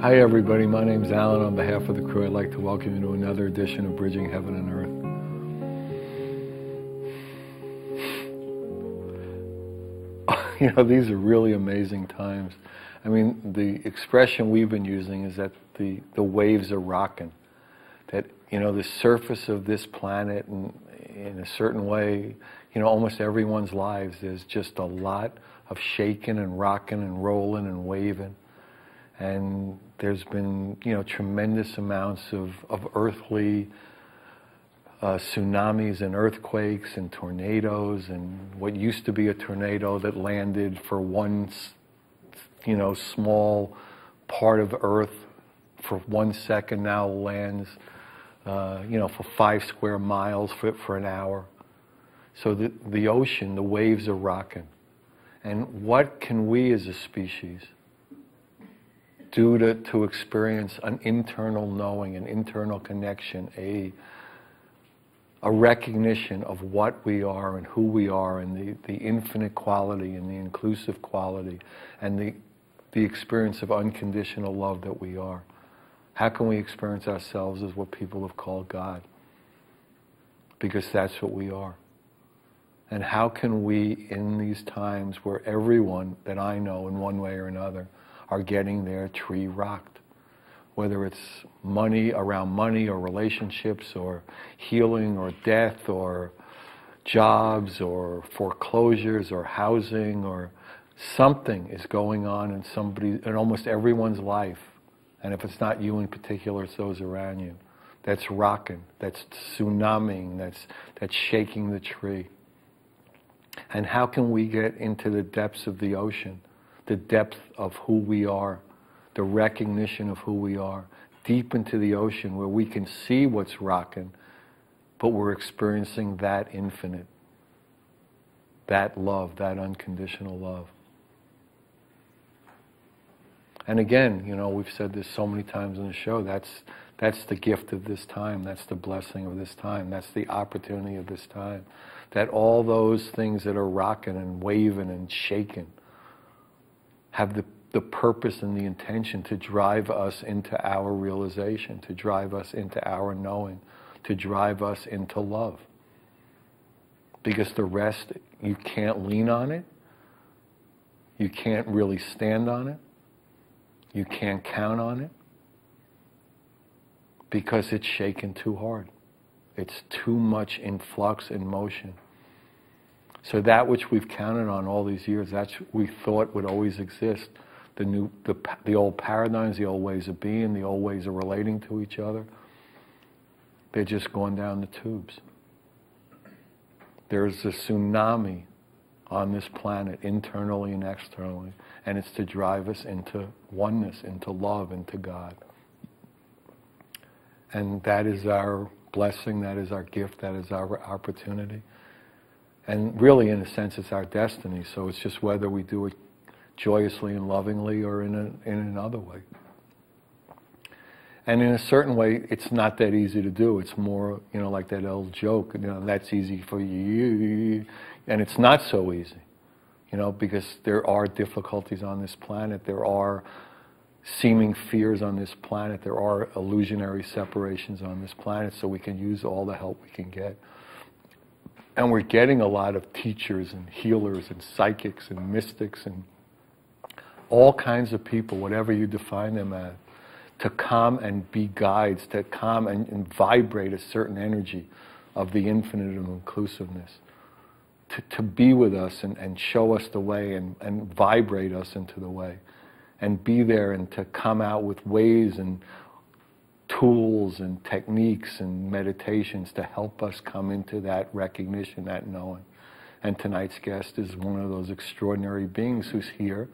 Hi everybody, my name's Alan. On behalf of the crew, I'd like to welcome you to another edition of Bridging Heaven and Earth. You know, these are really amazing times. I mean, the expression we've been using is that the waves are rocking. That, you know, the surface of this planet, and in a certain way, you know, almost everyone's lives, there's just a lot of shaking and rocking and rolling and waving. And there's been, you know, tremendous amounts of earthly tsunamis and earthquakes and tornadoes, and what used to be a tornado that landed for one, you know, small part of Earth for 1 second now lands, you know, for 5 square miles for an hour. So the ocean, the waves are rocking. And what can we as a species do to experience an internal knowing, an internal connection, a recognition of what we are and who we are, and the infinite quality and the inclusive quality, and the experience of unconditional love that we are? How can we experience ourselves as what people have called God? Because that's what we are. And how can we, in these times where everyone that I know in one way or another are getting their tree rocked, whether it's money, around money, or relationships, or healing, or death, or jobs, or foreclosures, or housing, or something is going on in almost everyone's life. And if it's not you in particular, it's those around you. That's rocking, that's tsunamiing, that's shaking the tree. And how can we get into the depths of the ocean, the depth of who we are, the recognition of who we are, deep into the ocean where we can see what's rocking, but we're experiencing that infinite, that love, that unconditional love. And again, you know, we've said this so many times in the show, that's the gift of this time, that's the blessing of this time, that's the opportunity of this time. That all those things that are rocking and waving and shaking have the purpose and the intention to drive us into our realization, to drive us into our knowing, to drive us into love. Because the rest, you can't lean on it, you can't really stand on it, you can't count on it, because it's shaken too hard. It's too much in flux, in motion. So that which we've counted on all these years, that's what we thought would always exist. The old paradigms, the old ways of being, the old ways of relating to each other, they're just going down the tubes. There's a tsunami on this planet, internally and externally, and it's to drive us into oneness, into love, into God. And that is our blessing, that is our gift, that is our opportunity. And really, in a sense, it's our destiny. So it's just whether we do it joyously and lovingly or in another way. And in a certain way, it's not that easy to do. It's more, you know, like that old joke, you know, that's easy for you. And it's not so easy, you know, because there are difficulties on this planet. There are seeming fears on this planet. There are illusionary separations on this planet, so we can use all the help we can get. And we're getting a lot of teachers and healers and psychics and mystics and all kinds of people, whatever you define them as, to come and be guides, to come and vibrate a certain energy of the infinite and inclusiveness, to be with us and show us the way and vibrate us into the way, and be there and to come out with ways and tools and techniques and meditations to help us come into that recognition, that knowing. And tonight's guest is one of those extraordinary beings who's here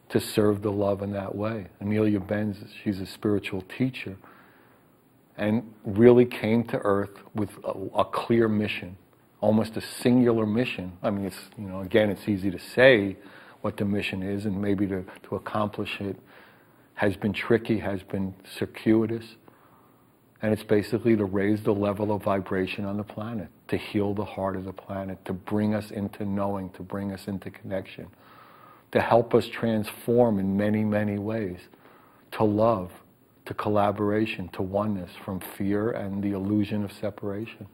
to serve the love in that way. Inelia Benz, she's a spiritual teacher and really came to Earth with a clear mission, almost a singular mission. I mean, it's, you know, again, it's easy to say what the mission is, and maybe to accomplish it has been tricky, has been circuitous. And it's basically to raise the level of vibration on the planet, to heal the heart of the planet, to bring us into knowing, to bring us into connection, to help us transform in many, many ways, to love, to collaboration, to oneness, from fear and the illusion of separation.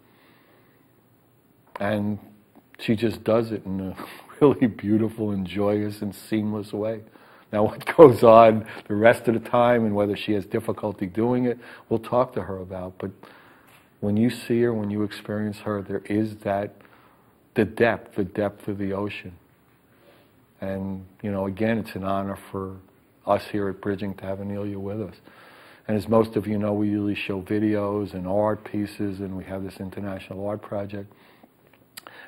And she just does it in a really beautiful and joyous and seamless way. Now, what goes on the rest of the time and whether she has difficulty doing it, we'll talk to her about. But when you see her, when you experience her, there is that, the depth of the ocean. And, you know, again, it's an honor for us here at Bridging to have Inelia with us. And as most of you know, we usually show videos and art pieces, and we have this international art project.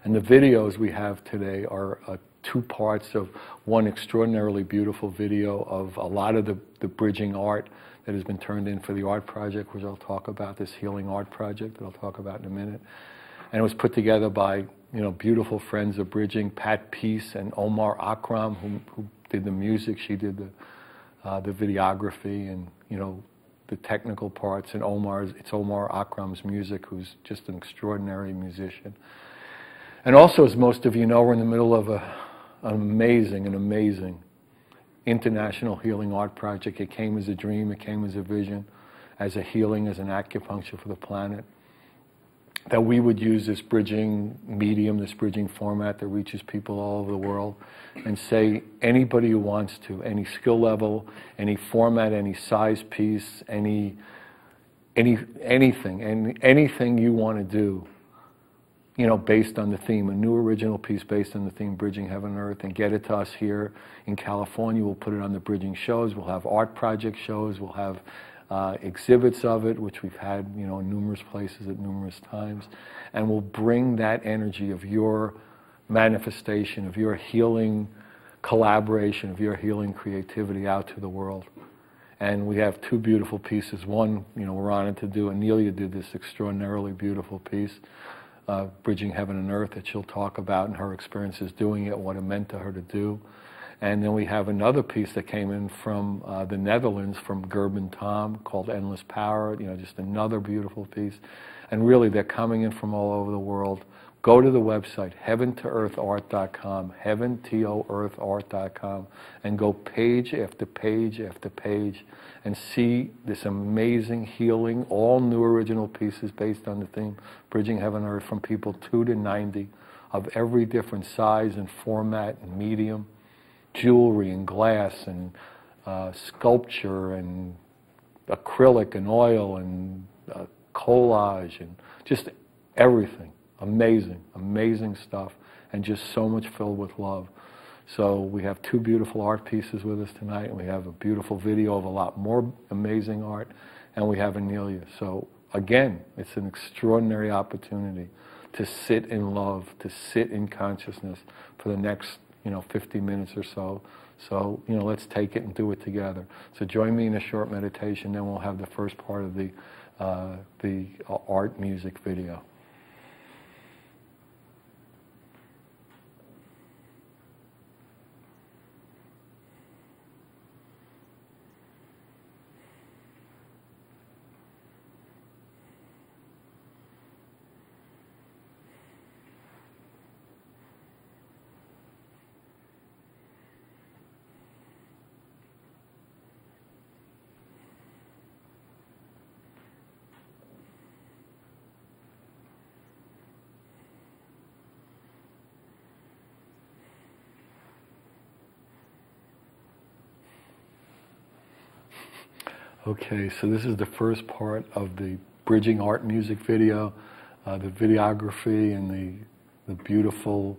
And the videos we have today are two parts of one extraordinarily beautiful video of a lot of the bridging art that has been turned in for the art project, which I'll talk about, this healing art project that I'll talk about in a minute. And it was put together by, you know, beautiful friends of Bridging, Pat Peace and Omar Akram, who did the music. She did the videography and, you know, the technical parts. And it's Omar Akram's music, who's just an extraordinary musician. And also, as most of you know, we're in the middle of an amazing international healing art project. It came as a dream, it came as a vision, as a healing, as an acupuncture for the planet. That we would use this bridging medium, this bridging format that reaches people all over the world, and say anybody who wants to, any skill level, any format, any size piece, anything you want to do, you know, based on the theme, a new original piece based on the theme Bridging Heaven and Earth, and get it to us here in California. We'll put it on the bridging shows. We'll have art project shows. We'll have exhibits of it, which we've had, you know, in numerous places at numerous times. And we'll bring that energy of your manifestation, of your healing collaboration, of your healing creativity out to the world. And we have two beautiful pieces. One, you know, we're honored to do. Inelia did this extraordinarily beautiful piece, Bridging Heaven and Earth, that she'll talk about and her experiences doing it, what it meant to her to do. And then we have another piece that came in from the Netherlands, from Gerben Tom, called Endless Power, you know, just another beautiful piece. And really, they're coming in from all over the world. Go to the website, heaventoearthart.com, heaventoearthart.com, and go page after page after page and see this amazing healing, all new original pieces based on the theme, Bridging Heaven and Earth, from people 2 to 90, of every different size and format and medium, jewelry and glass and sculpture and acrylic and oil and collage and just everything. Amazing, amazing stuff, and just so much filled with love. So we have two beautiful art pieces with us tonight, and we have a beautiful video of a lot more amazing art, and we have Inelia. So again, it's an extraordinary opportunity to sit in love, to sit in consciousness for the next, you know, 50 minutes or so. So, you know, let's take it and do it together. So join me in a short meditation, then we'll have the first part of the art music video. Okay, so this is the first part of the Bridging Art music video, the videography and the beautiful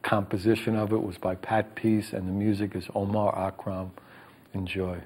composition of it was by Pat Peace, and the music is Omar Akram. Enjoy.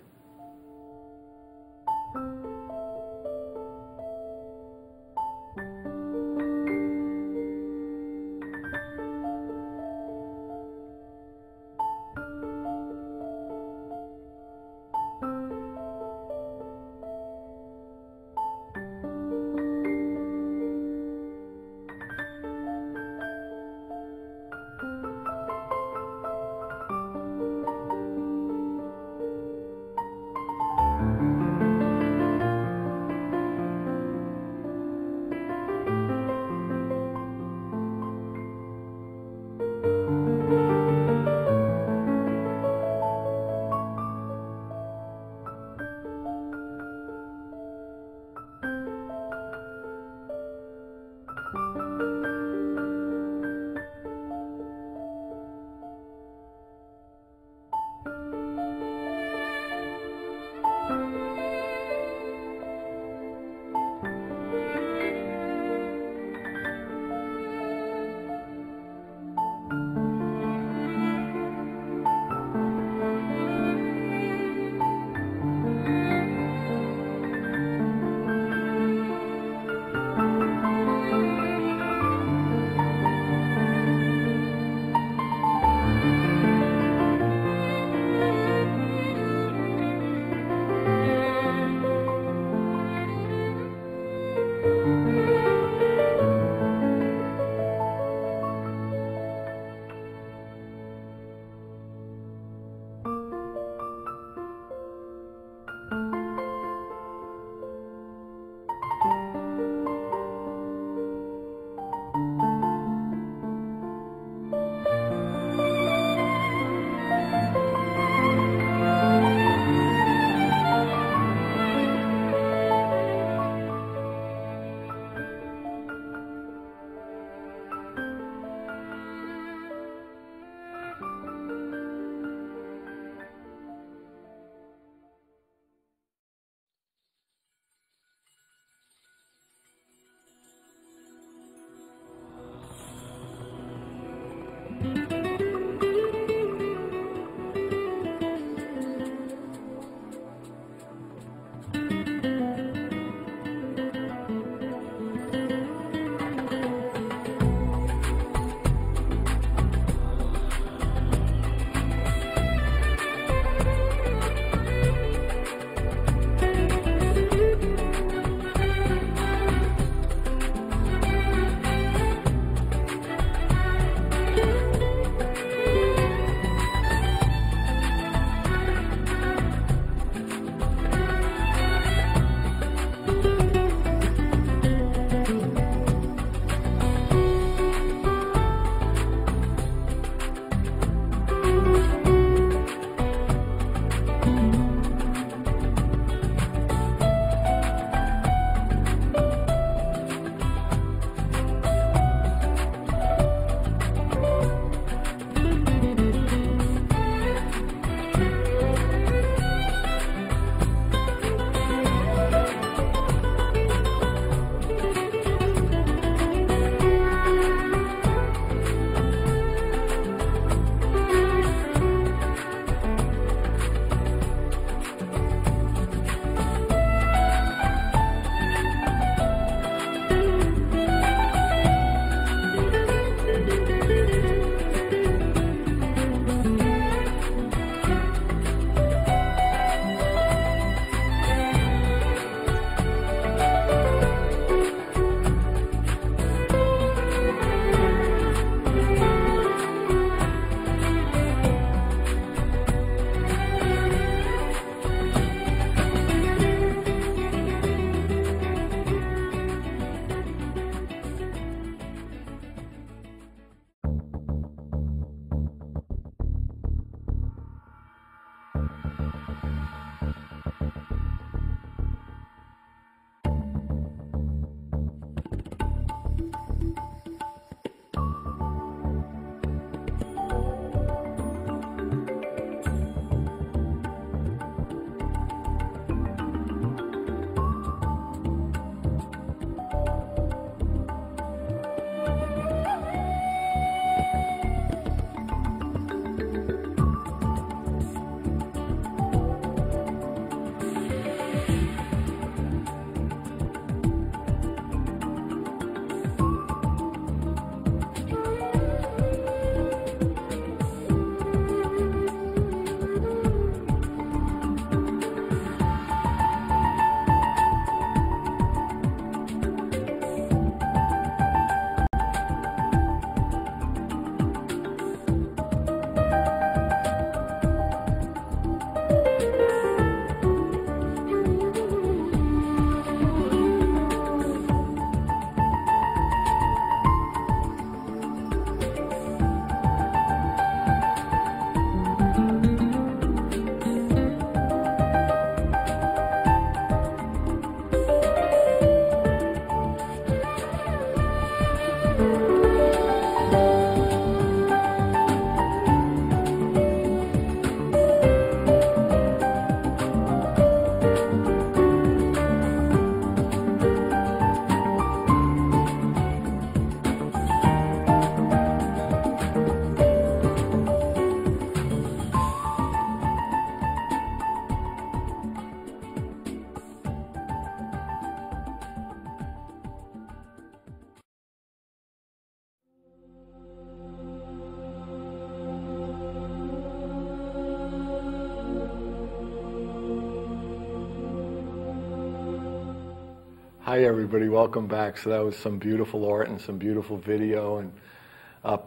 Hi everybody, welcome back. So that was some beautiful art and some beautiful video. And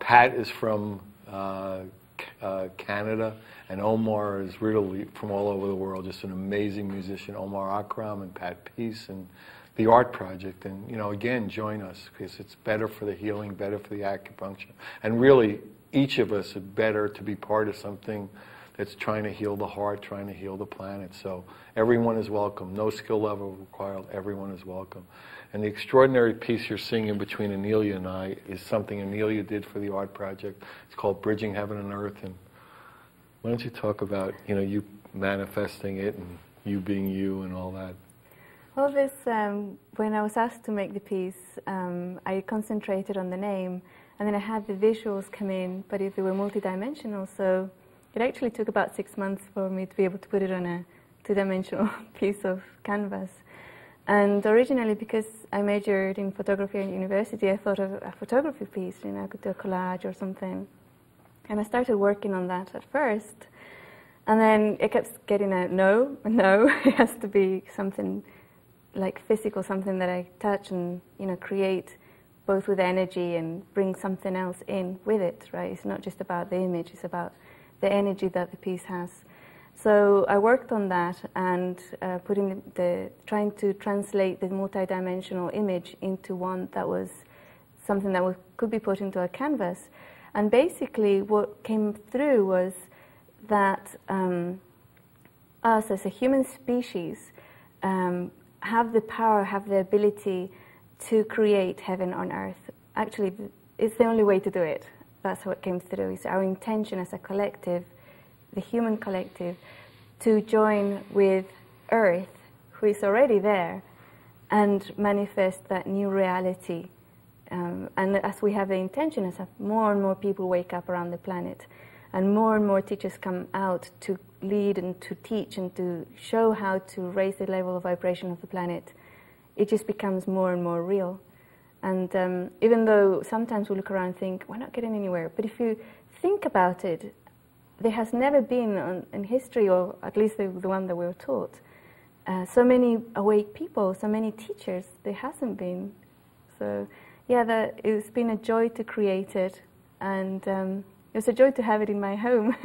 Pat is from Canada, and Omar is really from all over the world. Just an amazing musician, Omar Akram and Pat Peace, and the art project. And again, join us because it's better for the healing, better for the acupuncture, and really each of us are better to be part of something that's trying to heal the heart, trying to heal the planet. So everyone is welcome. No skill level required. Everyone is welcome. And the extraordinary piece you're seeing in between Inelia and I is something Inelia did for the art project. It's called Bridging Heaven and Earth. And why don't you talk about, you manifesting it and you being you and all that? Well, this, when I was asked to make the piece, I concentrated on the name, and then I had the visuals come in, but they were multidimensional, so it actually took about 6 months for me to be able to put it on a two-dimensional piece of canvas. And originally, because I majored in photography at university, I thought of a photography piece, I could do a collage or something. And I started working on that at first. And then it kept getting a no, it has to be something like physical, something that I touch and, create both with energy and bring something else in with it, right? It's not just about the image, it's about the energy that the piece has. So I worked on that and trying to translate the multidimensional image into one that was something that could be put into a canvas. And basically what came through was that us as a human species have the power, have the ability to create heaven on earth. Actually, it's the only way to do it. That's what came through. It's our intention as a collective, the human collective, to join with Earth, who is already there, and manifest that new reality. And as we have the intention, as more and more people wake up around the planet, and more teachers come out to lead and to teach and to show how to raise the level of vibration of the planet, it just becomes more and more real. And even though sometimes we look around and think, we're not getting anywhere, but if you think about it, there has never been in history, or at least the one that we were taught, so many awake people, so many teachers. There hasn't been. So yeah, it's been a joy to create it, and it was a joy to have it in my home,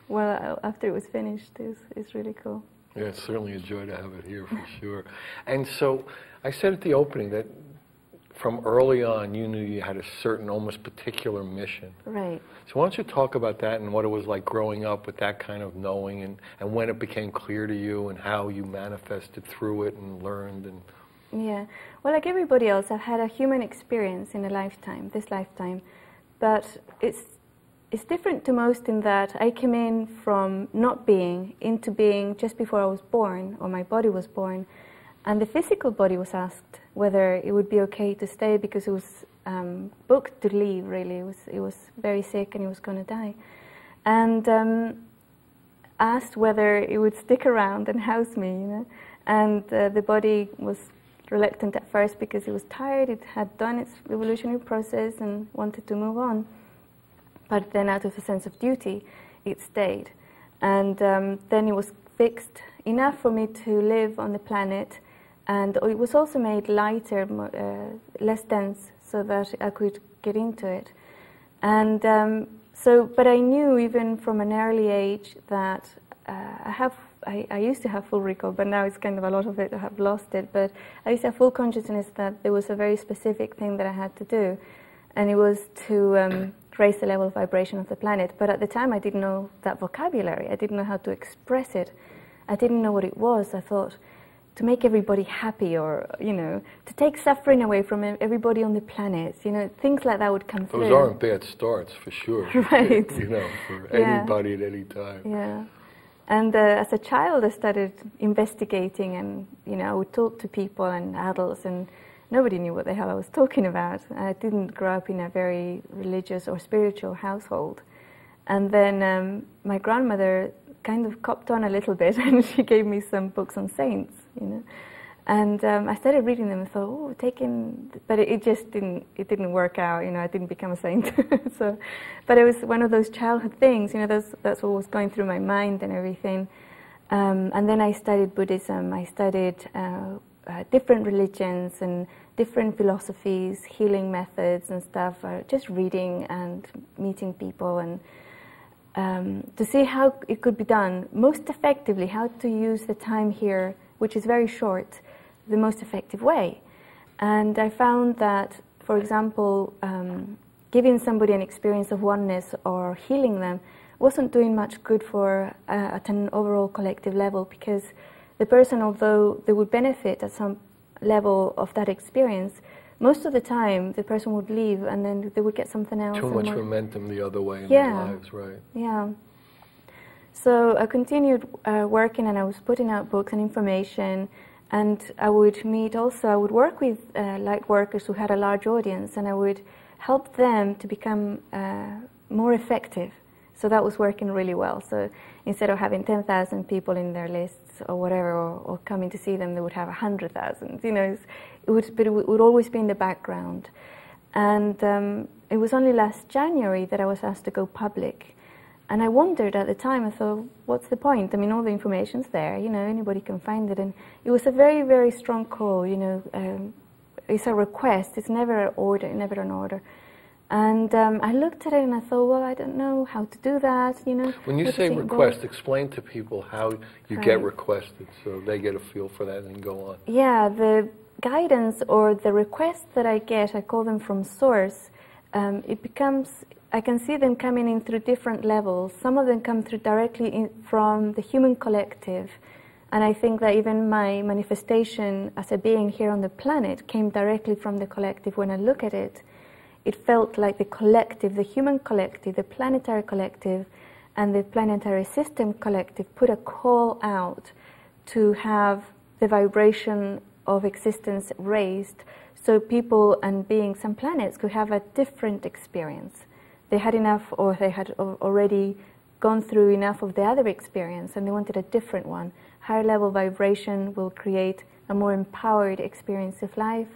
well, after it was finished. It's really cool. Yeah, it's certainly a joy to have it here for sure. And so I said at the opening that from early on, you knew you had a certain, almost particular mission. Right. So why don't you talk about that and what it was like growing up with that kind of knowing, and when it became clear to you and how you manifested through it and learned. And yeah. Well, like everybody else, I've had a human experience in this lifetime. But it's different to most in that I came in from not being into being just before I was born, or my body was born. And the physical body was asked whether it would be okay to stay because it was booked to leave, really. It was very sick and it was going to die. And asked whether it would stick around and house me, And the body was reluctant at first because it was tired. It had done its evolutionary process and wanted to move on. But then out of a sense of duty, it stayed. And then it was fixed enough for me to live on the planet. And it was also made lighter, less dense, so that I could get into it. And but I knew even from an early age that I used to have full recall, but now it's kind of a lot of it, I have lost it. But I used to have full consciousness that there was a very specific thing that I had to do. And it was to raise the level of vibration of the planet. But at the time, I didn't know that vocabulary. I didn't know how to express it. I didn't know what it was. I thought, to make everybody happy, or, to take suffering away from everybody on the planet, things like that would come through. Those aren't bad starts, for sure. Right. For anybody at any time. Yeah. And as a child, I started investigating, and, I would talk to people and adults, and nobody knew what the hell I was talking about. I didn't grow up in a very religious or spiritual household. And then my grandmother kind of copped on a little bit, and she gave me some books on saints, And I started reading them and thought, but it just didn't work out, I didn't become a saint. But it was one of those childhood things, that's what was going through my mind and everything. And then I studied Buddhism. I studied different religions and different philosophies, healing methods and stuff, just reading and meeting people, and to see how it could be done most effectively, how to use the time here, which is very short, the most effective way. And I found that, for example, giving somebody an experience of oneness or healing them wasn't doing much good for at an overall collective level, because the person, although they would benefit at some level of that experience, most of the time the person would leave and then they would get something else. Too much momentum the other way in their lives, right? Yeah. So I continued working, and I was putting out books and information, and I would meet also, I would work with light workers who had a large audience, and I would help them to become more effective. So that was working really well. So instead of having 10,000 people in their lists or whatever, or coming to see them, they would have 100,000. You know, but it would always be in the background. And it was only last January that I was asked to go public. And I wondered at the time, I thought, what's the point? I mean, all the information's there, you know, anybody can find it. And it was a very, very strong call, you know. It's a request, it's never an order, never an order. And I looked at it and I thought, well, I don't know how to do that, you know. When you say request, explain to people how you get requested so they get a feel for that and go on. Yeah, the guidance or the requests that I get, I call them from source, it becomes, I can see them coming in through different levels. Some of them come through directly from the human collective. And I think that even my manifestation as a being here on the planet came directly from the collective. When I look at it, it felt like the collective, the human collective, the planetary collective, and the planetary system collective put a call out to have the vibration of existence raised, so people and beings and planets could have a different experience. They had enough, or they had already gone through enough of the other experience, and they wanted a different one. Higher level vibration will create a more empowered experience of life.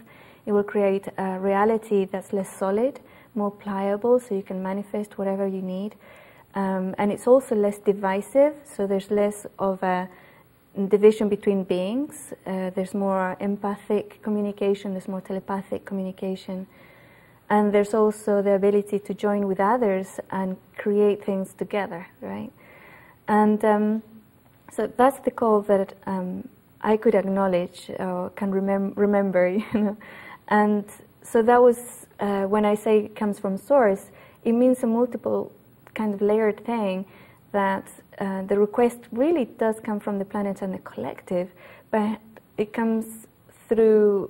It will create a reality that's less solid, more pliable, so you can manifest whatever you need. And it's also less divisive, so there's less of a division between beings. There's more empathic communication, there's more telepathic communication. And there's also the ability to join with others and create things together, right? And so that's the call that I could acknowledge or can remember, you know. And so that was, when I say it comes from source, it means a multiple kind of layered thing, that the request really does come from the planet and the collective, but it comes through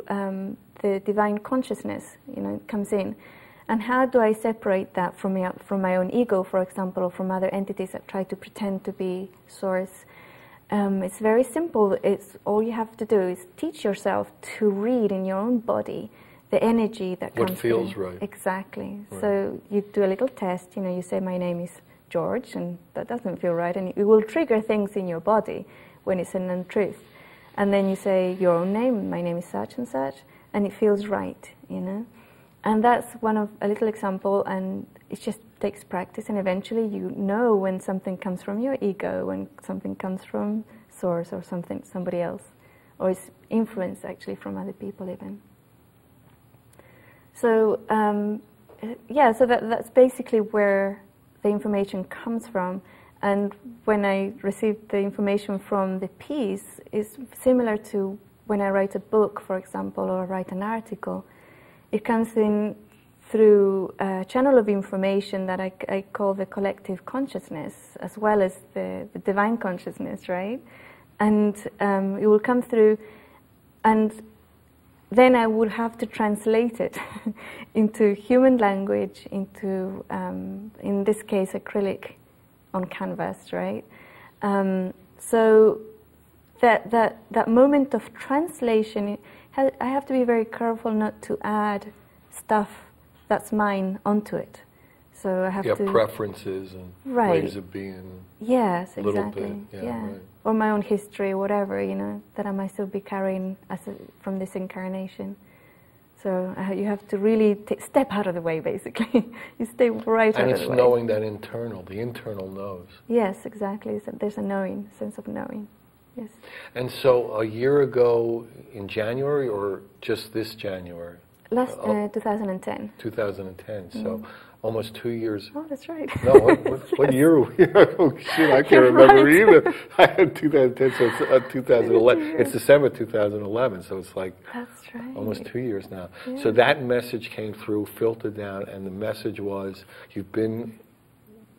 the divine consciousness, you know, it comes in. And how do I separate that from my own ego, for example, or from other entities that try to pretend to be source? It's very simple. It's all you have to do is teach yourself to read in your own body the energy that comes. What feels right. Exactly. Right. So you do a little test. You know, you say, "My name is George," and that doesn't feel right, and it will trigger things in your body when it's an untruth. And then you say your own name. "My name is such and such," and it feels right. You know, and that's one of a little example, and it just takes practice, and eventually you know when something comes from your ego, when something comes from source, or somebody else, or it's influence actually from other people even. So yeah, so that's basically where the information comes from. And when I received the information from the piece, it's similar to when I write a book, for example, or write an article. It comes in through a channel of information that I call the collective consciousness, as well as the divine consciousness, right? And it will come through, and then I would have to translate it into human language, into, in this case, acrylic on canvas, right? So that moment of translation, I have to be very careful not to add stuff that's mine onto it. So I have to... preferences and ways of being. Yes, little exactly. bit. Yeah. Right. Or my own history, whatever, you know, that I might still be carrying from this incarnation. So you have to really step out of the way, basically. You stay right out of the way. And it's knowing that the internal knows. Yes, exactly. So there's a knowing, sense of knowing. Yes. And so a year ago in January, or just this January? Last 2010. 2010. So almost 2 years. Oh, that's right. No, what year are we? Oh shit, I can't remember either. I had 2010, so it's 2011. It's December 2011, so it's like That's right. almost 2 years now. Yeah. So that message came through, filtered down, and the message was, you've been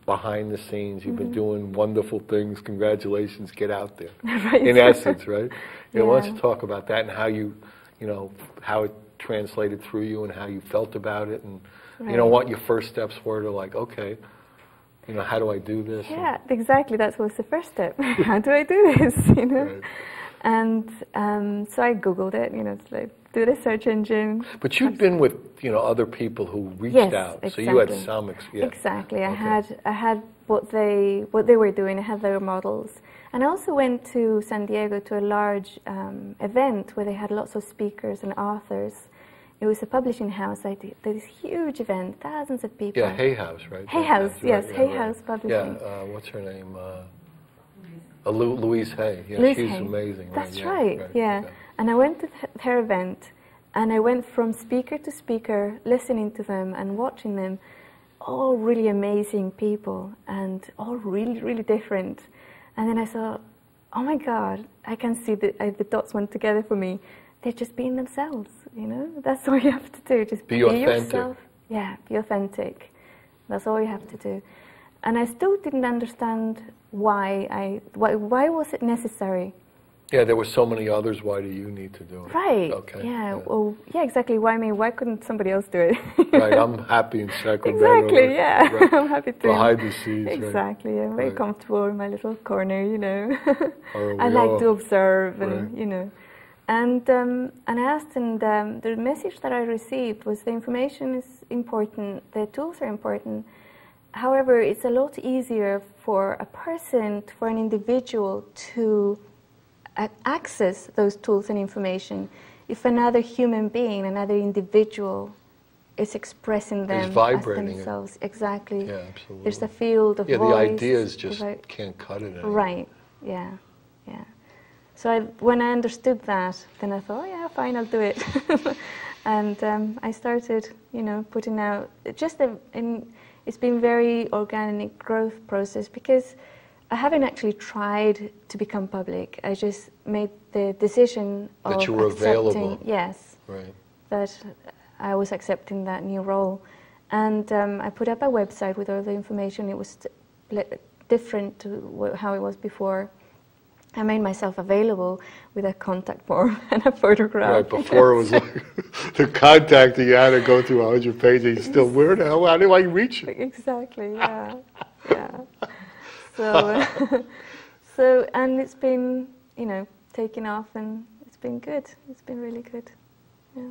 behind the scenes, you've been doing wonderful things, congratulations, get out there. Right. In essence, right? Yeah. Why don't you talk about that and how you know, how it translated through you and how you felt about it, and you know, what your first steps were to, like, okay, you know, how do I do this? Yeah, exactly. That was the first step. How do I do this? You know, Right. and so I Googled it. You know, it's like do the search engine. But you've been with, you know, other people who reached Yes, out, exactly. so you had some Exactly. Okay. I had what they were doing. I had their models, and I also went to San Diego to a large event where they had lots of speakers and authors. It was a publishing house. I did this huge event, thousands of people. Yeah, Hay House, right? Hay House, yes, right, Hay right. House Publishing. Yeah, what's her name? Louise Hay. Yeah, Louise she's Hay. amazing. That's right. right, yeah. Okay. And I went to her event, and I went from speaker to speaker, listening to them and watching them, all really amazing people, and all really, really different. And then I thought, oh my God, I can see the dots went together for me. They're just being themselves, you know? That's all you have to do, just Be authentic. yourself. Yeah, be authentic. That's all you have to do. And I still didn't understand why was it necessary. Yeah, there were so many others. Why do you need to do it? Right. Okay. Yeah. Well, yeah, exactly. Why me? Why couldn't somebody else do it? Right. I'm happy in Sacramento. Exactly. Yeah. Right. I'm happy to. Behind the scenes. Exactly. Right. I'm very Right. comfortable in my little corner. You know. Oh, I we like all- to observe, and Right. you know, and I asked, and the message that I received was the information is important, the tools are important. However, it's a lot easier for a person, for an individual to access those tools and information if another human being, another individual is expressing them vibrating as themselves. Exactly. Yeah, absolutely. There's a field of Yeah, voice. the ideas just can't cut it anymore. Right, yeah, yeah. So when I understood that, then I thought, oh yeah, fine, I'll do it. And I started, you know, putting out, it's been very organic growth process because I haven't actually tried to become public. I just made the decision of That you were available. Yes, Right. that I was accepting that new role. And I put up a website with all the information. It was different to how it was before. I made myself available with a contact form and a photograph. Right, before it was like the contact that you had to go through 100 pages. Still, where the hell, how do I reach you? Exactly, yeah. Yeah. So, and it's been, you know, taking off, and it's been good. It's been really good. Yeah.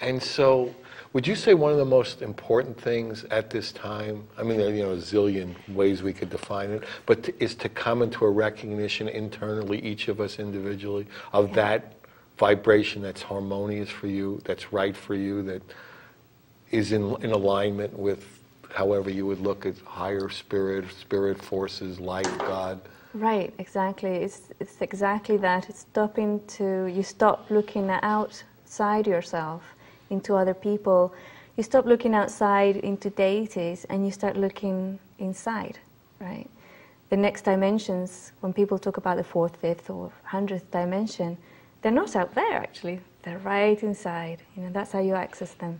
And so, would you say one of the most important things at this time, I mean, there are, you know, a zillion ways we could define it, but is to come into a recognition internally, each of us individually, of that vibration that's harmonious for you, that's right for you, that is in alignment with however you would look at higher spirit forces, life, God? Right, exactly. It's exactly that. It's you stop looking outside yourself into other people. You stop looking outside into deities and you start looking inside, right? The next dimensions, when people talk about the 4th, 5th or 100th dimension, they're not out there actually. They're right inside. You know, that's how you access them.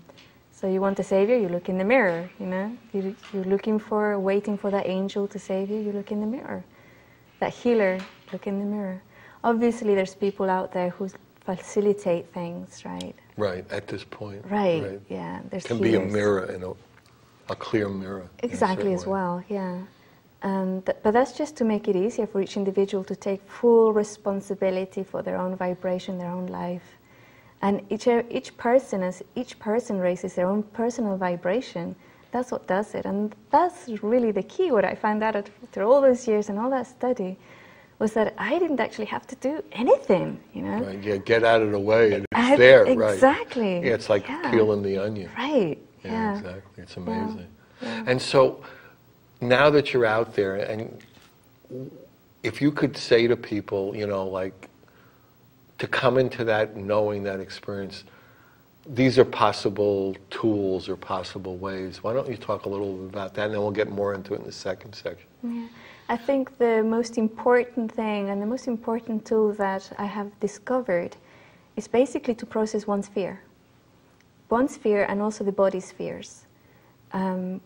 So you want a savior, you look in the mirror, you know? You're waiting for that angel to save you, you look in the mirror. That healer, look in the mirror. Obviously there's people out there who facilitate things, right? Right, at this point. Right. Yeah. There's Can healers. be a mirror, a clear mirror. Exactly, as well, yeah. But that's just to make it easier for each individual to take full responsibility for their own vibration, their own life. And each person raises their own personal vibration. That's what does it. And that's really the key. What I found out after all those years and all that study was that I didn't actually have to do anything, you know? Right, yeah, get out of the way and it's there, right? Exactly. Yeah, it's like peeling the onion. Right, Yeah, exactly. It's amazing. Yeah. And so, now that you're out there, and if you could say to people, you know, like, to come into that, knowing that experience, these are possible tools or possible ways. Why don't you talk a little bit about that, and then we'll get more into it in the second section. Yeah. I think the most important thing and the most important tool that I have discovered is basically to process one's fear. One's fear and also the body's fears. And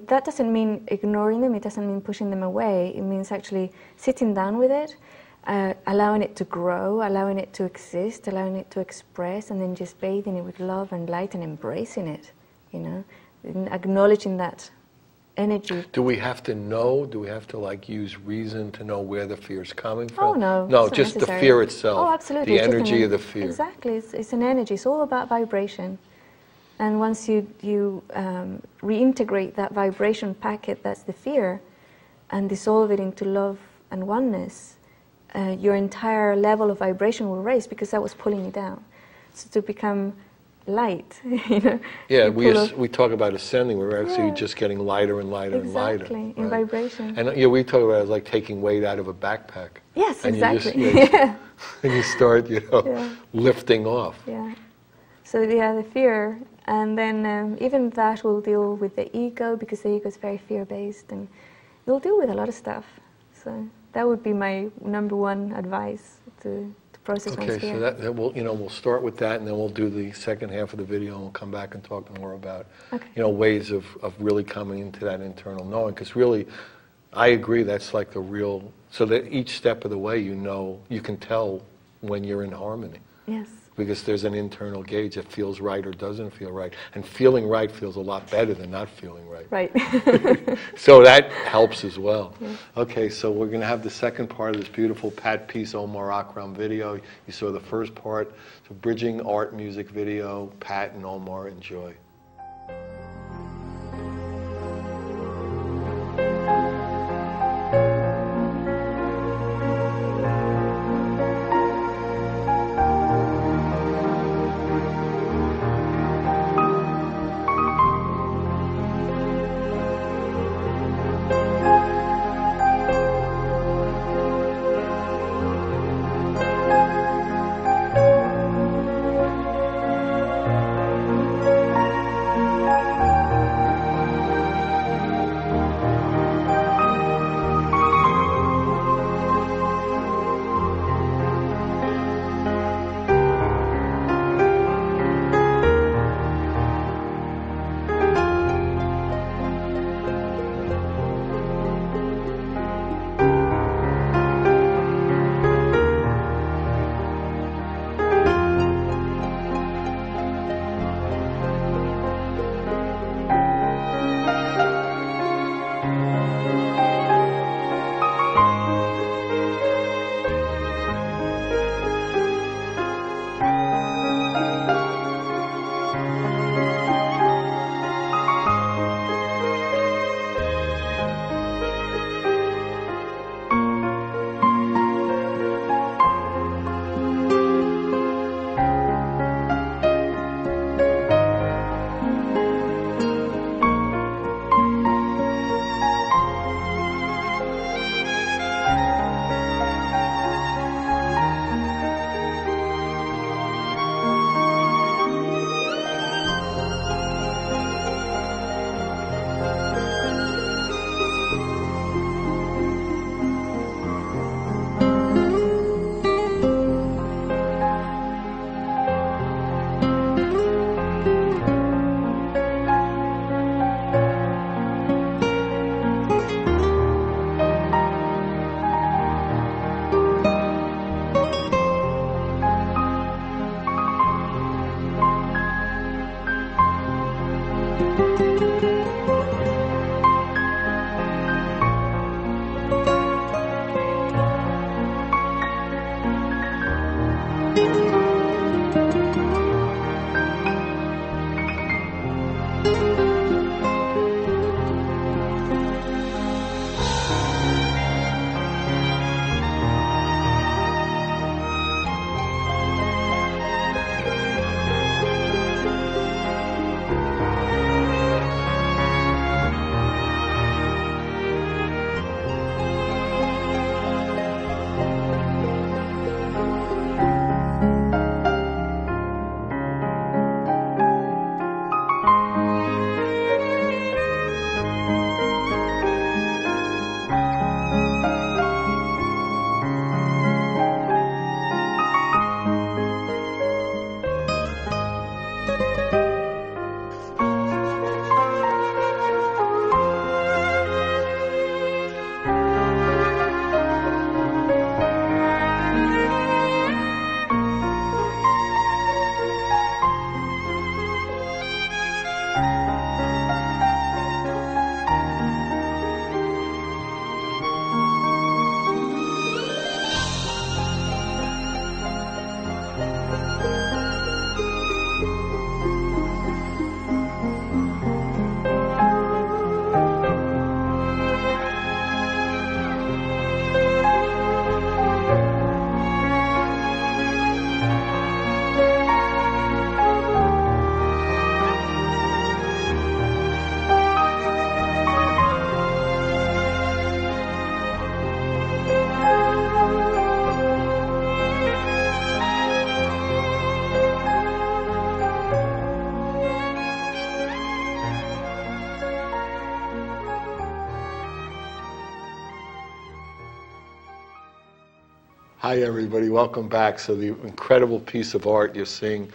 that doesn't mean ignoring them, it doesn't mean pushing them away, it means actually sitting down with it, allowing it to grow, allowing it to exist, allowing it to express, and then just bathing it with love and light and embracing it, you know, and acknowledging that energy. Do we have to know? Do we have to like use reason to know where the fear is coming from? Oh no. No, just the fear itself. Oh, absolutely. The energy of the fear. Exactly. It's an energy. It's all about vibration. And once you reintegrate that vibration packet that's the fear and dissolve it into love and oneness, your entire level of vibration will raise because that was pulling you down. So to become light, you know. Yeah, we talk about ascending. We're actually just getting lighter and lighter and lighter. Exactly, in vibration. And yeah, we talk about it like taking weight out of a backpack. Yes, and exactly. You just, and you start, you know, lifting off. Yeah. So yeah, the fear, and then even that will deal with the ego, because the ego is very fear-based, and it'll deal with a lot of stuff. So that would be my number one advice, to process one's fear. Okay, so we'll start with that, and then we'll do the second half of the video, and we'll come back and talk more about, ways of really coming into that internal knowing. Because really, I agree, that's like the real. So that each step of the way, you know, you can tell when you're in harmony. Yes. Because there's an internal gauge that feels right or doesn't feel right. And feeling right feels a lot better than not feeling right. Right. So that helps as well. Yeah. Okay, so we're going to have the second part of this beautiful Pat Peace Omar Akram video. You saw the first part. So bridging art music video, Pat and Omar, enjoy. Hi everybody, welcome back. So the incredible piece of art you're seeing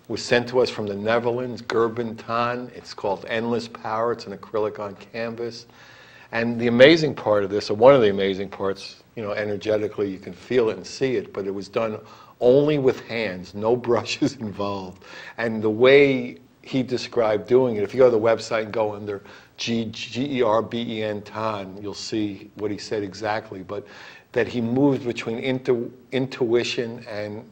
was sent to us from the Netherlands, Gerbentan. It's called Endless Power. It's an acrylic on canvas. And the amazing part of this, or one of the amazing parts, you know, energetically you can feel it and see it, but it was done only with hands, no brushes involved. And the way he described doing it, if you go to the website and go under Gerben Tan, you'll see what he said exactly, but that he moved between intuition and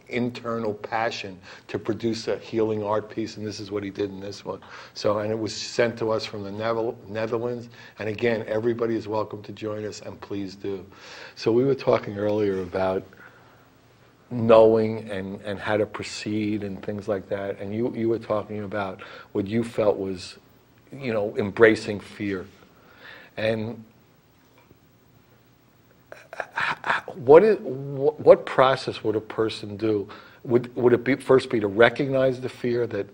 internal passion to produce a healing art piece, and this is what he did in this one. So, and it was sent to us from the Netherlands, and again, everybody is welcome to join us, and please do. So we were talking earlier about knowing and how to proceed and things like that, and you were talking about what you felt was, you know, embracing fear. And what process would a person do? Would it first be to recognize the fear that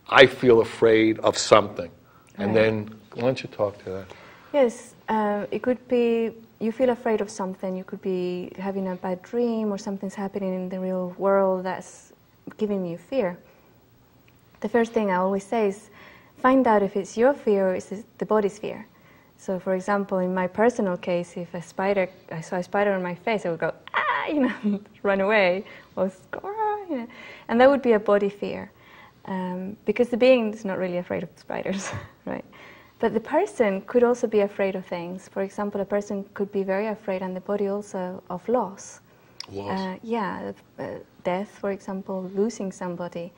I feel afraid of something? And then, why don't you talk to that? Yes, it could be you feel afraid of something. You could be having a bad dream or something's happening in the real world that's giving you fear. The first thing I always say is find out if it's your fear or is it the body's fear. So, for example, in my personal case, if I saw a spider on my face, I would go, ah, you know, run away, or you know, and that would be a body fear, because the being is not really afraid of spiders, right? But the person could also be afraid of things. For example, a person could be very afraid, and the body also, of loss. Loss. Death, for example, losing somebody,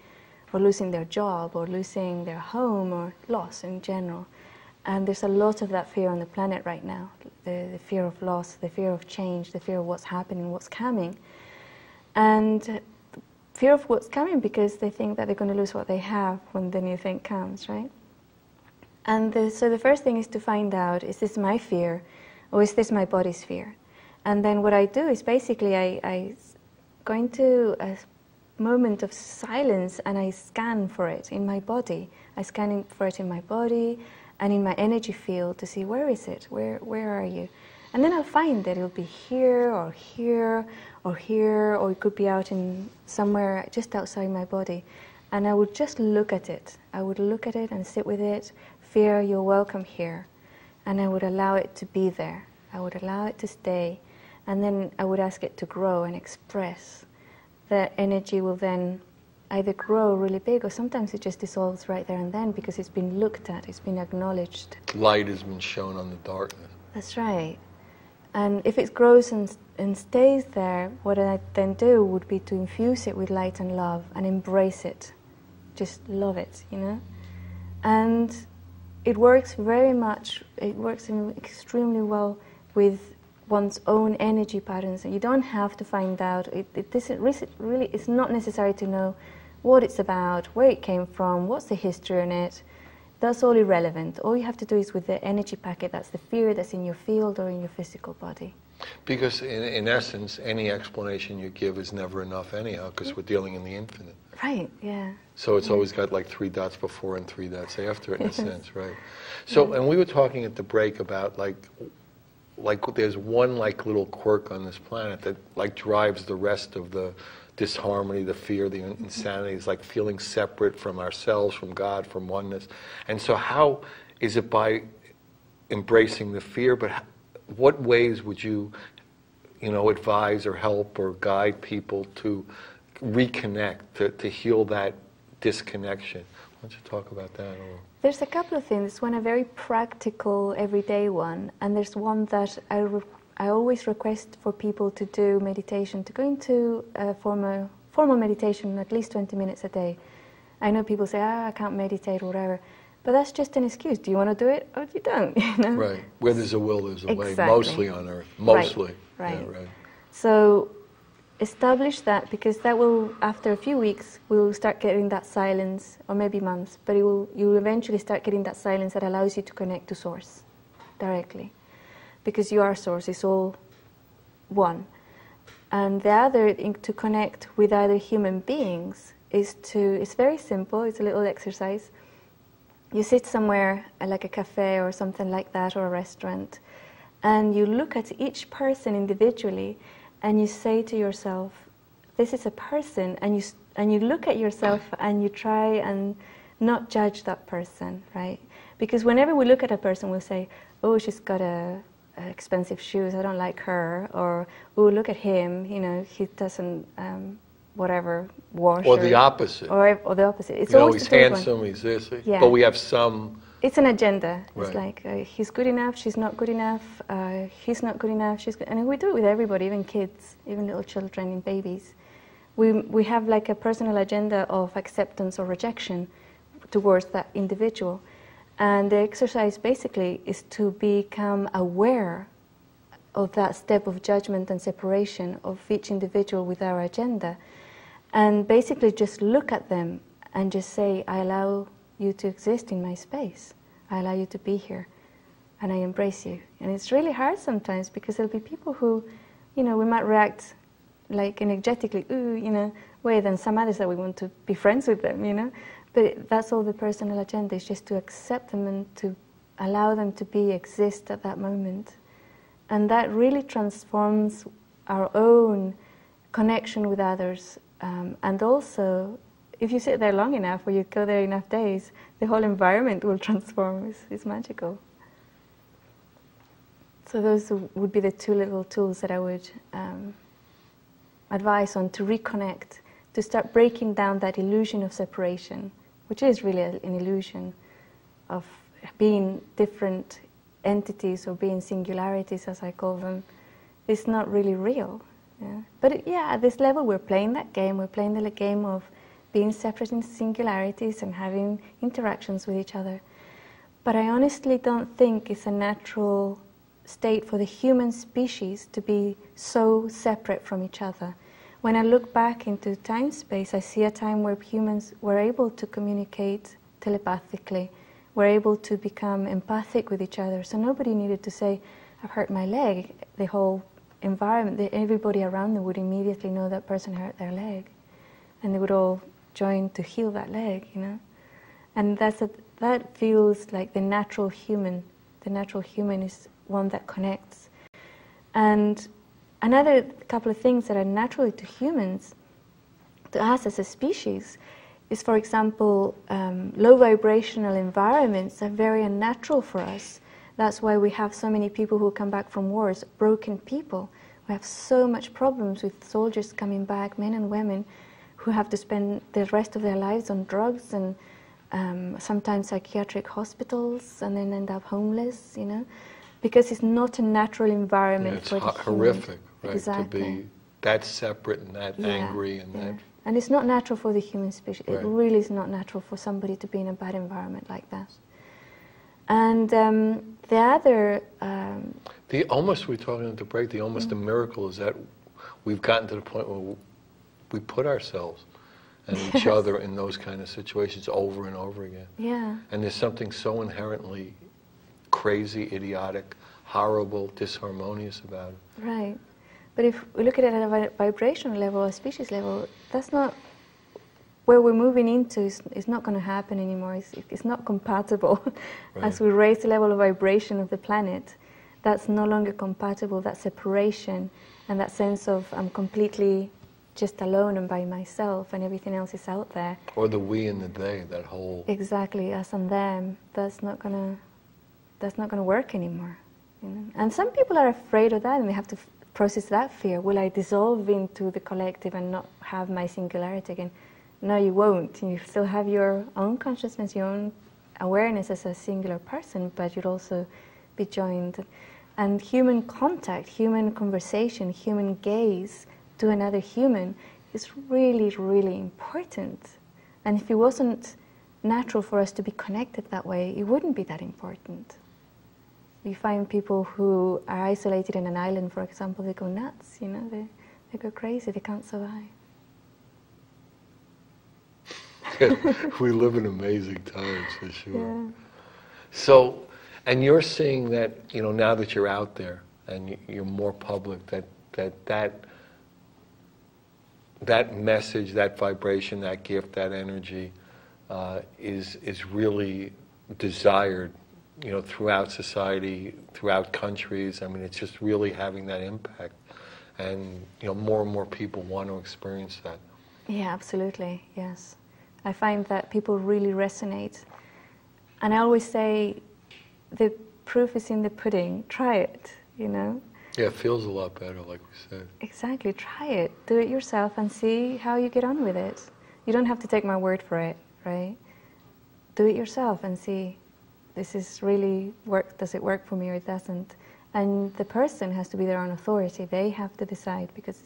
or losing their job, or losing their home, or loss in general. And there's a lot of that fear on the planet right now, the fear of loss, the fear of change, the fear of what's happening, what's coming. And fear of what's coming because they think that they're going to lose what they have when the new thing comes, right? And so the first thing is to find out, is this my fear or is this my body's fear? And then what I do is basically I go into a moment of silence and I scan for it in my body. I scan for it in my body and in my energy field to see where is it, where are you? And then I'll find that it'll be here, or here, or here, or it could be out in somewhere just outside my body. And I would just look at it. I would look at it and sit with it. Fear, you're welcome here. And I would allow it to be there. I would allow it to stay. And then I would ask it to grow and express. That energy will then either grow really big, or sometimes it just dissolves right there and then because it's been looked at, it's been acknowledged. Light has been shown on the darkness. That's right. And if it grows and stays there, what I then do would be to infuse it with light and love and embrace it. Just love it, you know? And it works very much, it works extremely well with one's own energy patterns. And you don't have to find out, really, it's not necessary to know what it's about, where it came from, what's the history in it. That's all irrelevant. All you have to do is with the energy packet, that's the fear that's in your field or in your physical body. Because in essence, any explanation you give is never enough anyhow, because we're dealing in the infinite. Right, yeah. So it's always got like 3 dots before and 3 dots after it in a sense, right? So, and we were talking at the break about like there's one like little quirk on this planet that like drives the rest of the disharmony, the fear, the insanity, is like feeling separate from ourselves, from God, from oneness. And so how is it by embracing the fear, but what ways would you advise or help or guide people to reconnect, to heal that disconnection? Why don't you talk about that a little? There's a couple of things. One, a very practical, everyday one, and there's one that I always request for people to do meditation, to go into a formal meditation at least 20 minutes a day. I know people say, I can't meditate or whatever, but that's just an excuse. Do you want to do it or you don't? You know? Right. Where there's a will, there's a way. Exactly. Mostly on earth. Mostly. Right. Yeah, right. So establish that, because that will, after a few weeks, we'll start getting that silence, or maybe months, but you'll eventually start getting that silence that allows you to connect to Source directly. Because you are Source, it's all one. And the other, to connect with other human beings, it's very simple, it's a little exercise. You sit somewhere, like a cafe or something like that, or a restaurant, and you look at each person individually, and you say to yourself, this is a person, and you look at yourself and you try and not judge that person, right? Because whenever we look at a person, we'll say, oh, she's got expensive shoes, I don't like her, or oh, look at him, you know, he doesn't whatever wash, or the opposite, or the opposite. It's you know, always he's the third handsome, one. he's this, Yeah. but we have some. It's an agenda. Right. It's like he's good enough, she's not good enough, he's not good enough, she's good. And we do it with everybody, even kids, even little children and babies. We have like a personal agenda of acceptance or rejection towards that individual. And the exercise basically is to become aware of that step of judgment and separation of each individual with our agenda. And basically just look at them and just say, I allow you to exist in my space. I allow you to be here. And I embrace you. And it's really hard sometimes because there'll be people who, you know, we might react like energetically, ooh, you know, way than some others that we want to be friends with them, you know. But that's all the personal agenda, is just to accept them and to allow them to exist at that moment. And that really transforms our own connection with others. And also, if you sit there long enough, or you go there enough days, the whole environment will transform. It's magical. So those would be the two little tools that I would advise on to reconnect, to start breaking down that illusion of separation, which is really an illusion of being different entities or being singularities, as I call them. It's not really real. Yeah. But at this level we're playing that game. We're playing the game of being separate in singularities and having interactions with each other. But I honestly don't think it's a natural state for the human species to be so separate from each other. When I look back into time-space, I see a time where humans were able to communicate telepathically, were able to become empathic with each other. So nobody needed to say, I've hurt my leg. The whole environment, everybody around them would immediately know that person hurt their leg. And they would all join to heal that leg, you know. And that feels like the natural human. The natural human is one that connects. And another couple of things that are naturally to humans, to us as a species, is, for example, low vibrational environments are very unnatural for us. That's why we have so many people who come back from wars, broken people. We have so much problems with soldiers coming back, men and women, who have to spend the rest of their lives on drugs and sometimes psychiatric hospitals, and then end up homeless, you know, because it's not a natural environment for the it's horrific, right? Exactly. To be that separate and that angry and that. And it's not natural for the human species. Right. It really is not natural for somebody to be in a bad environment like that. And the other... almost, we're talking at the break, the miracle is that we've gotten to the point where we put ourselves and each other in those kind of situations over and over again. Yeah. And there's something so inherently crazy, idiotic, horrible, disharmonious about it. Right. But if we look at it at a vibrational level, a species level, that's not where we're moving into. It's not going to happen anymore. It's not compatible. Right. As we raise the level of vibration of the planet, that's no longer compatible. That separation and that sense of I'm completely just alone and by myself and everything else is out there. Or the we and the they, that whole... Exactly, us and them. That's not gonna work anymore. You know? And some people are afraid of that, and they have to process that fear. Will I dissolve into the collective and not have my singularity again? No, you won't. You still have your own consciousness, your own awareness as a singular person, but you'll also be joined. And human contact, human conversation, human gaze to another human is really, really important. And if it wasn't natural for us to be connected that way, it wouldn't be that important. You find people who are isolated in an island, for example, they go nuts, you know, they go crazy, they can't survive. We live in amazing times, for sure. Yeah. So, and you're seeing that, you know, now that you're out there and you're more public, that message, that vibration, that gift, that energy is really desired, you know, throughout society, throughout countries. I mean, it's just really having that impact. and more and more people want to experience that. Yeah, absolutely, yes. I find that people really resonate. And I always say, the proof is in the pudding. Try it, Yeah, it feels a lot better, like we said. Exactly, try it. Do it yourself and see how you get on with it. You don't have to take my word for it, right? Do it yourself and see, does it work for me or it doesn't? And the person has to be their own authority. They have to decide, because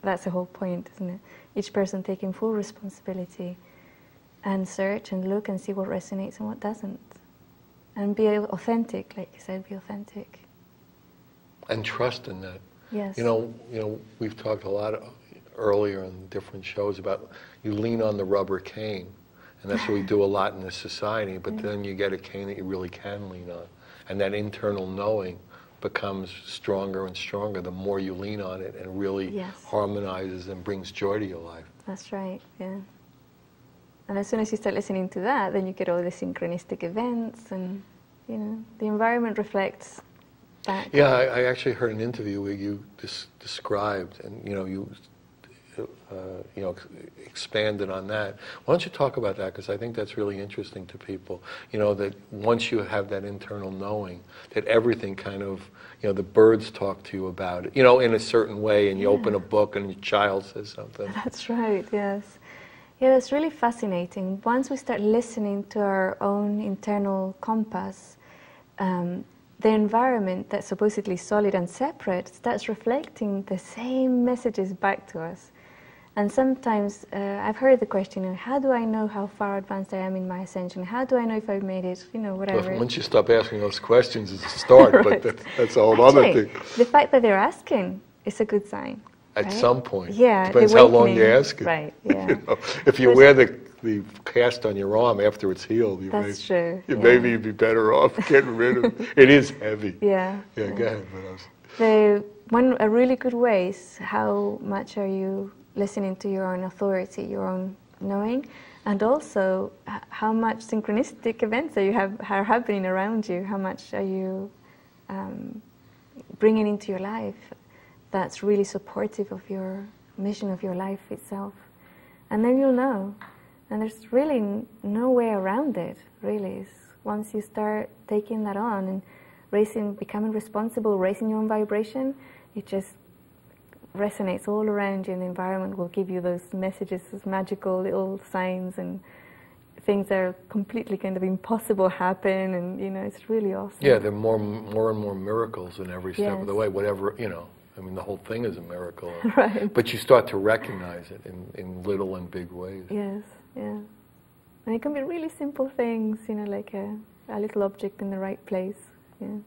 that's the whole point, isn't it? Each person taking full responsibility and search and look and see what resonates and what doesn't. And be authentic, like you said, be authentic. And trust in that. Yes. We've talked a lot earlier in different shows about you lean on the rubber cane, and that's what we do a lot in this society, but then you get a cane that you really can lean on. And that internal knowing becomes stronger and stronger the more you lean on it, and really harmonizes and brings joy to your life. That's right, yeah. And as soon as you start listening to that, then you get all the synchronistic events, and the environment reflects back. Yeah, I actually heard an interview where you described, and you expanded on that. Why don't you talk about that? Because I think that's really interesting to people. That once you have that internal knowing, that everything kind of, the birds talk to you about it, in a certain way, and you open a book and your child says something. That's right, yes. Yeah, that's really fascinating. Once we start listening to our own internal compass, the environment that's supposedly solid and separate starts reflecting the same messages back to us. And sometimes I've heard the question, how do I know how far advanced I am in my ascension? How do I know if I've made it, whatever. Well, once you stop asking those questions, it's a start, right. But that's a whole other thing. The fact that they're asking is a good sign. At some point. Yeah. Depends how long you ask it. Right, yeah. If you wear the cast on your arm after it's healed, maybe be better off getting rid of it. It is heavy. Yeah. Yeah, go ahead. A really good way is how much are you listening to your own authority, your own knowing, and also how much synchronistic events are happening around you, how much are you bringing into your life that's really supportive of your mission of your life itself. And then you'll know. And there's really no way around it, really. Once you start taking that on and becoming responsible, raising your own vibration, it just resonates all around you, and the environment will give you those messages, those magical little signs, and things that are completely kind of impossible happen, and it's really awesome. Yeah, there are more and more miracles in every step of the way, whatever, the whole thing is a miracle. Right. But you start to recognize it in little and big ways. Yes, yeah. And it can be really simple things, like a little object in the right place. Yeah.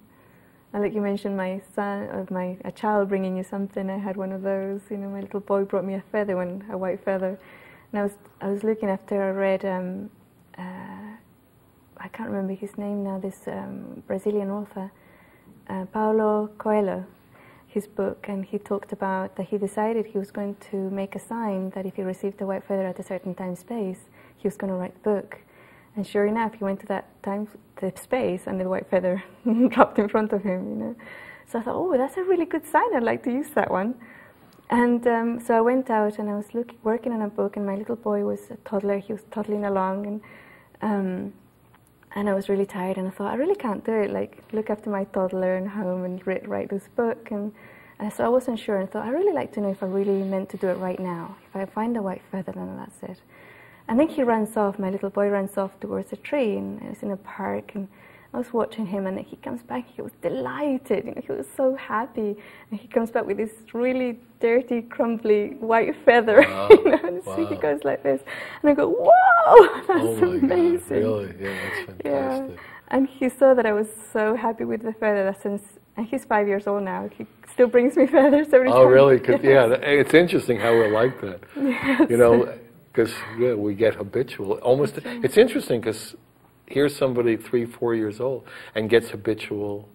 And like you mentioned, my son, or a child bringing you something, I had one of those. My little boy brought me a white feather. And I was looking after I read, I can't remember his name now, this Brazilian author, Paulo Coelho, his book, and he talked about that he decided he was going to make a sign that if he received a white feather at a certain time space, he was going to write the book. And sure enough, he went to that the space, and the white feather dropped in front of him. So I thought, oh, that's a really good sign. I'd like to use that one. And so I went out, and I was working on a book, and my little boy was a toddler. He was toddling along, and I was really tired, and I thought, I really can't do it, look after my toddler and home and write this book. And so I wasn't sure, and thought, I'd really like to know if I really meant to do it right now. If I find a white feather, then that's it. And then he runs off, my little boy runs off towards a tree, and I was in a park, and I was watching him, and then he comes back, he was delighted, he was so happy, and he comes back with this really dirty, crumbly white feather, and so he goes like this, and I go, whoa, that's amazing. God, really? Yeah, that's fantastic. Yeah. And he saw that I was so happy with the feather, and he's 5 years old now, he still brings me feathers every time. Oh, really? Yeah, it's interesting how we're like that, Yes. Because we get habitual. Almost, it's interesting because here's somebody 3-4 years old and gets habitual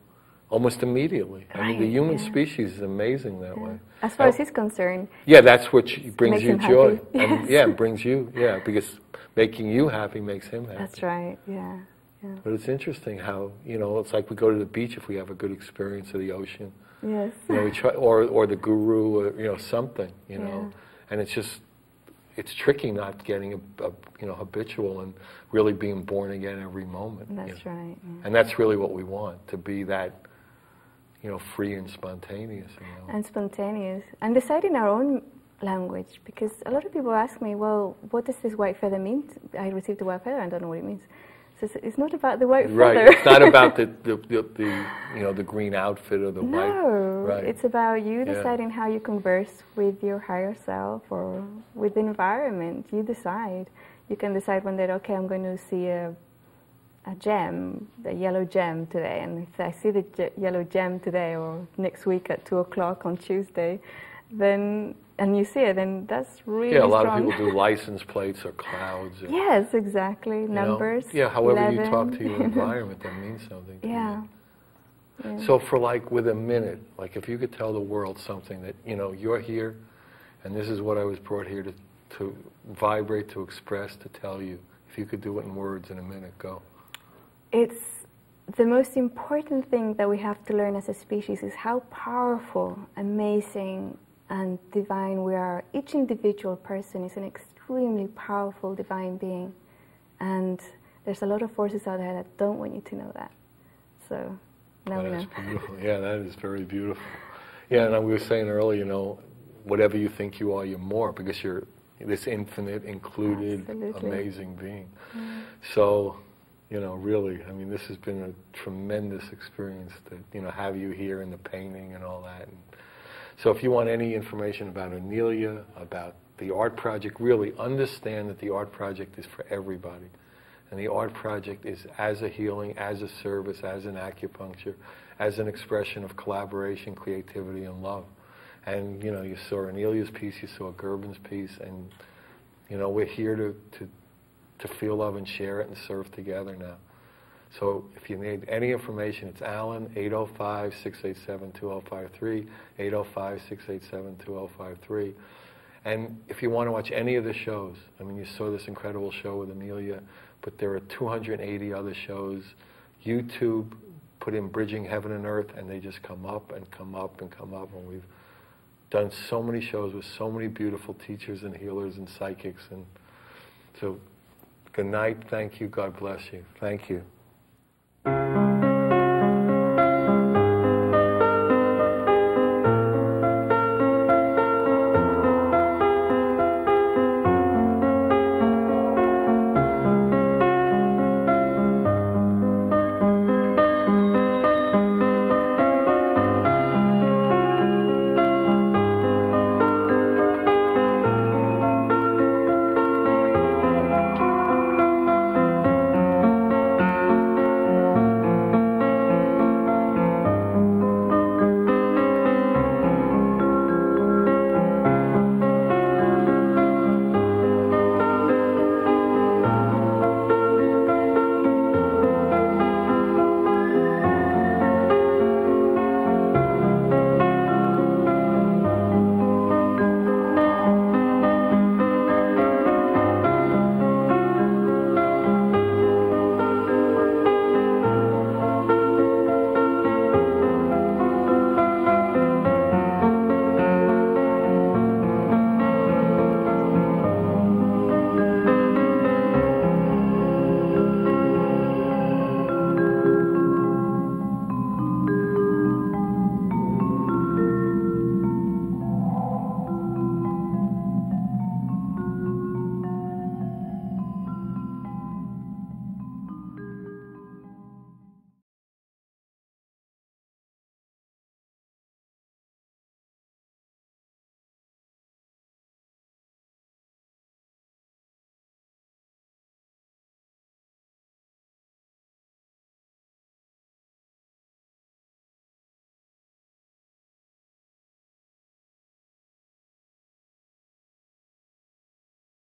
almost immediately. Right, I mean, the human species is amazing that way. As far as he's concerned. Yeah, that's what brings you joy. Yes. And brings you, because making you happy makes him happy. That's right, yeah. But it's interesting how, it's like we go to the beach if we have a good experience of the ocean. Yes. You know, we try, or the guru, or, you know, something, you know, and it's just, it's tricky not getting you know, habitual and really being born again every moment. That's right. Yeah. And that's really what we want, to be that, you know, free and spontaneous. You know? And spontaneous. And deciding our own language, because a lot of people ask me, well, what does this white feather mean? I received a white feather, I don't know what it means. So it's not about the white feather. Right, it's not about the you know, the green outfit or the white. No, right. It's about you deciding how you converse with your higher self or with the environment. You decide. You can decide one day, okay, I'm going to see a gem, the yellow gem today, and if I see the yellow gem today or next week at 2 o'clock on Tuesday, then, and you see it, then that's really strong. Yeah, a lot of people do license plates or clouds. Or, yes, exactly, numbers. Know, yeah, however 11. you talk to your environment, that means something to yeah. you. Yeah. So for like, with a minute, like if you could tell the world something that, you know, you're here, and this is what I was brought here to vibrate, to express, to tell you. If you could do it in words in a minute, go. It's the most important thing that we have to learn as a species is how powerful, amazing, and divine we are. Each individual person is an extremely powerful divine being, and there's a lot of forces out there that don't want you to know that. So now we know. That's beautiful. Yeah, that is very beautiful. Yeah, and we were saying earlier, you know, whatever you think you are, you're more, because you're this infinite, included, Absolutely. amazing being. So, you know, really, I mean, this has been a tremendous experience to, you know, have you here in the painting and all that. And so if you want any information about Inelia, about the art project, really understand that the art project is for everybody. And the art project is as a healing, as a service, as an acupuncture, as an expression of collaboration, creativity, and love. And, you know, you saw Inelia's piece, you saw Gerben's piece, and, you know, we're here to feel love and share it and serve together now. So if you need any information, it's Alan, 805-687-2053, 805-687-2053. And if you want to watch any of the shows, I mean, you saw this incredible show with Inelia, but there are 280 other shows. YouTube, put in Bridging Heaven and Earth, and they just come up and come up and come up. And we've done so many shows with so many beautiful teachers and healers and psychics. And so, good night. Thank you. God bless you. Thank you.